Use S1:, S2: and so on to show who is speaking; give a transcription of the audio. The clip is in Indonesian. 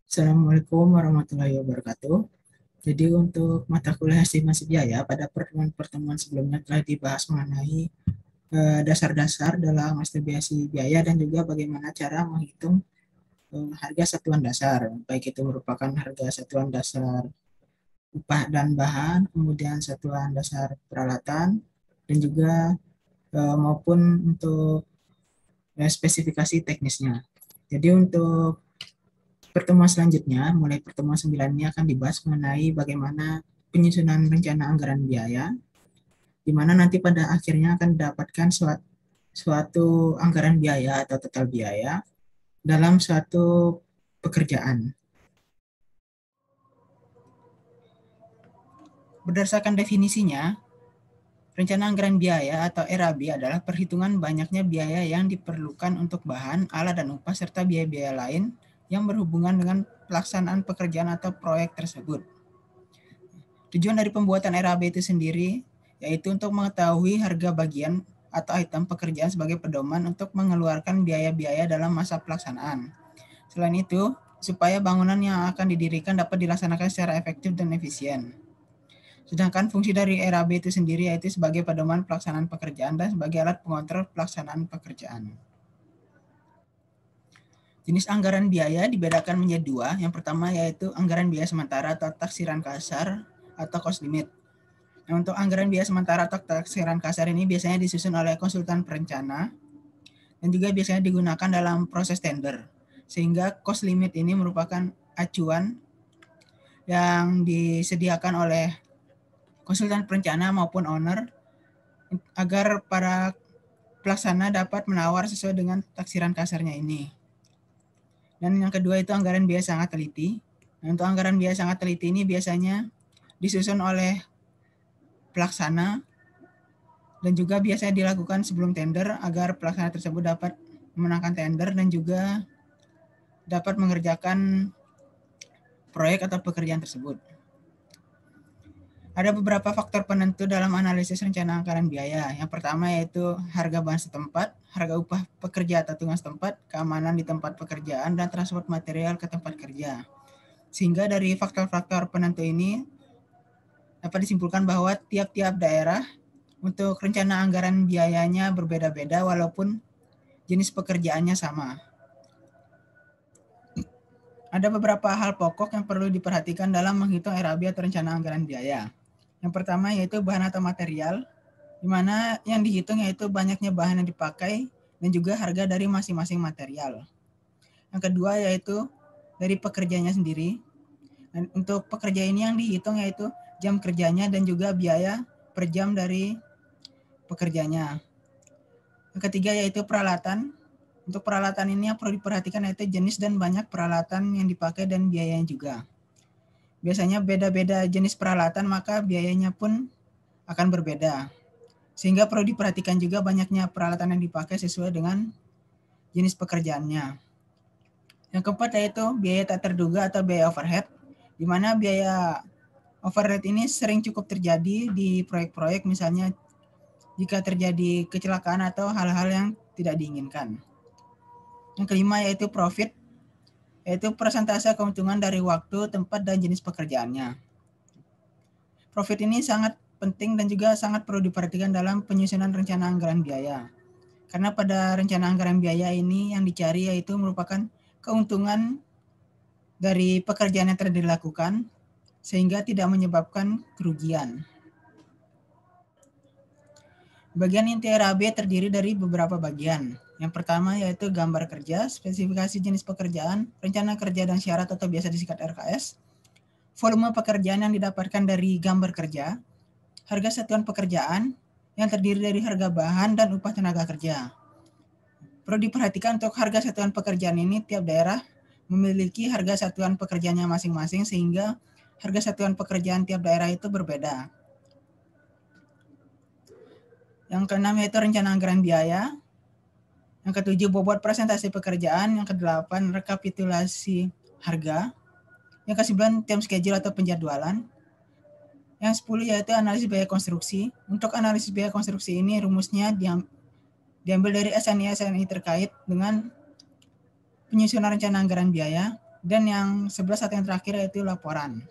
S1: Assalamualaikum warahmatullahi wabarakatuh. Jadi untuk mata kuliah estimasi biaya pada pertemuan-pertemuan sebelumnya telah dibahas mengenai dasar-dasar dalam estimasi biaya dan juga bagaimana cara menghitung harga satuan dasar, baik itu merupakan harga satuan dasar upah dan bahan, kemudian satuan dasar peralatan, dan juga maupun untuk spesifikasi teknisnya. Jadi untuk pertemuan selanjutnya, mulai pertemuan 9 ini akan dibahas mengenai bagaimana penyusunan rencana anggaran biaya, di mana nanti pada akhirnya akan didapatkan suatu anggaran biaya atau total biaya dalam suatu pekerjaan. Berdasarkan definisinya, rencana anggaran biaya atau RAB adalah perhitungan banyaknya biaya yang diperlukan untuk bahan, alat, dan upah serta biaya-biaya lain yang berhubungan dengan pelaksanaan pekerjaan atau proyek tersebut. Tujuan dari pembuatan RAB itu sendiri yaitu untuk mengetahui harga bagian atau item pekerjaan sebagai pedoman untuk mengeluarkan biaya-biaya dalam masa pelaksanaan. Selain itu, supaya bangunan yang akan didirikan dapat dilaksanakan secara efektif dan efisien. Sedangkan fungsi dari RAB itu sendiri yaitu sebagai pedoman pelaksanaan pekerjaan dan sebagai alat pengontrol pelaksanaan pekerjaan. Jenis anggaran biaya dibedakan menjadi dua. Yang pertama yaitu anggaran biaya sementara atau taksiran kasar atau cost limit. Nah, untuk anggaran biaya sementara atau taksiran kasar ini biasanya disusun oleh konsultan perencana dan juga biasanya digunakan dalam proses tender. Sehingga cost limit ini merupakan acuan yang disediakan oleh konsultan perencana maupun owner agar para pelaksana dapat menawar sesuai dengan taksiran kasarnya ini. Dan yang kedua itu anggaran biaya sangat teliti. Nah, untuk anggaran biaya sangat teliti ini biasanya disusun oleh pelaksana dan juga biasanya dilakukan sebelum tender agar pelaksana tersebut dapat memenangkan tender dan juga dapat mengerjakan proyek atau pekerjaan tersebut. Ada beberapa faktor penentu dalam analisis rencana anggaran biaya. Yang pertama yaitu harga bahan setempat, harga upah pekerja atau tugas setempat, keamanan di tempat pekerjaan, dan transport material ke tempat kerja. Sehingga dari faktor-faktor penentu ini dapat disimpulkan bahwa tiap-tiap daerah untuk rencana anggaran biayanya berbeda-beda walaupun jenis pekerjaannya sama. Ada beberapa hal pokok yang perlu diperhatikan dalam menghitung RAB atau rencana anggaran biaya. Yang pertama yaitu bahan atau material, di mana yang dihitung yaitu banyaknya bahan yang dipakai dan juga harga dari masing-masing material. Yang kedua yaitu dari pekerjanya sendiri. Dan untuk pekerja ini yang dihitung yaitu jam kerjanya dan juga biaya per jam dari pekerjanya. Yang ketiga yaitu peralatan. Untuk peralatan ini yang perlu diperhatikan yaitu jenis dan banyak peralatan yang dipakai dan biayanya juga. Biasanya beda-beda jenis peralatan maka biayanya pun akan berbeda. Sehingga perlu diperhatikan juga banyaknya peralatan yang dipakai sesuai dengan jenis pekerjaannya. Yang keempat yaitu biaya tak terduga atau biaya overhead, di mana biaya overhead ini sering cukup terjadi di proyek-proyek misalnya jika terjadi kecelakaan atau hal-hal yang tidak diinginkan. Yang kelima yaitu profit, yaitu persentase keuntungan dari waktu, tempat, dan jenis pekerjaannya. Profit ini sangat penting dan juga sangat perlu diperhatikan dalam penyusunan rencana anggaran biaya. Karena pada rencana anggaran biaya ini yang dicari yaitu merupakan keuntungan dari pekerjaan yang telah dilakukan sehingga tidak menyebabkan kerugian. Bagian inti RAB terdiri dari beberapa bagian. Yang pertama yaitu gambar kerja, spesifikasi jenis pekerjaan, rencana kerja dan syarat atau biasa disingkat RKS, volume pekerjaan yang didapatkan dari gambar kerja, harga satuan pekerjaan yang terdiri dari harga bahan dan upah tenaga kerja. Perlu diperhatikan untuk harga satuan pekerjaan ini tiap daerah memiliki harga satuan pekerjaannya masing-masing sehingga harga satuan pekerjaan tiap daerah itu berbeda. Yang keenam yaitu rencana anggaran biaya. Yang ketujuh bobot presentasi pekerjaan. Yang kedelapan rekapitulasi harga. Yang kesembilan time schedule atau penjadwalan. Yang 10 yaitu analisis biaya konstruksi. Untuk analisis biaya konstruksi ini rumusnya diambil dari SNI terkait dengan penyusunan rencana anggaran biaya. Dan yang 11 atau yang terakhir yaitu laporan.